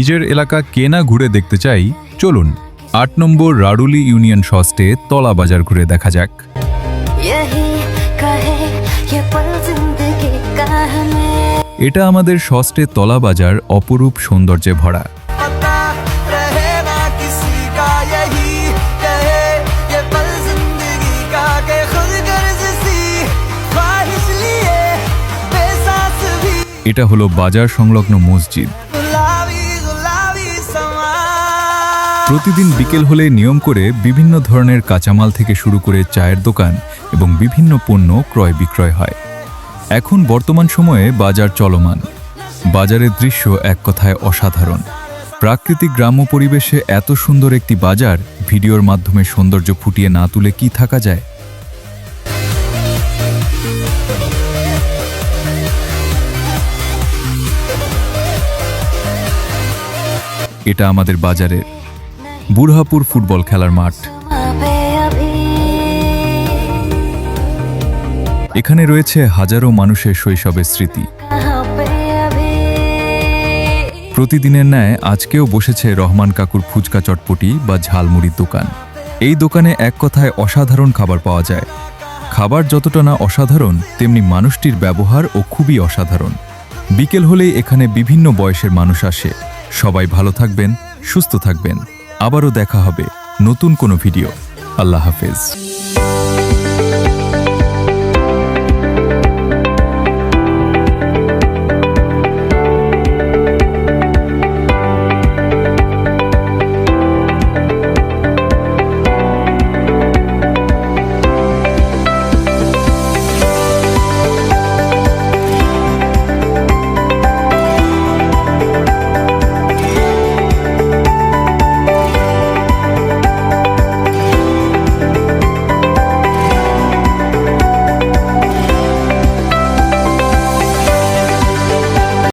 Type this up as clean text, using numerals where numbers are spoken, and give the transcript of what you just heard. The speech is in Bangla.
নিজের এলাকা কে না ঘুরে দেখতে চাই, চলুন ৮ নম্বর রাডুলি ইউনিয়ন সস্টে তলা বাজার ঘুরে দেখা যাক। এটা আমাদের সস্টে তলা বাজার অপরূপ সৌন্দর্যে ভরা। এটা হলো বাজার সংলগ্ন মসজিদ। প্রতিদিন বিকেল হলে নিয়ম করে বিভিন্ন ধরনের কাঁচামাল থেকে শুরু করে চায়ের দোকান এবং বিভিন্ন পণ্য ক্রয় বিক্রয় হয়। এখন বর্তমান সময়ে বাজার চলমান। বাজারের দৃশ্য এক কথায় অসাধারণ। প্রাকৃতিক গ্রাম্য পরিবেশে এত সুন্দর একটি বাজার ভিডিওর মাধ্যমে সৌন্দর্য ফুটিয়ে না তুলে কি থাকা যায়। এটা আমাদের বাজারের বুরহাপুর ফুটবল খেলার মাঠ। এখানে রয়েছে হাজারো মানুষের শৈশবের স্মৃতি। প্রতিদিনের ন্যায় আজকেও বসেছে রহমান কাকুর ফুচকা চটপটি বা ঝালমুড়ির দোকান। এই দোকানে এক কথায় অসাধারণ খাবার পাওয়া যায়। খাবার যতটা না অসাধারণ, তেমনি মানুষটির ব্যবহার ও খুবই অসাধারণ। বিকেল হলেই এখানে বিভিন্ন বয়সের মানুষ আসে। সবাই ভালো থাকবেন, সুস্থ থাকবেন। আবারও দেখা হবে নতুন কোনো ভিডিও। আল্লাহ হাফেজ।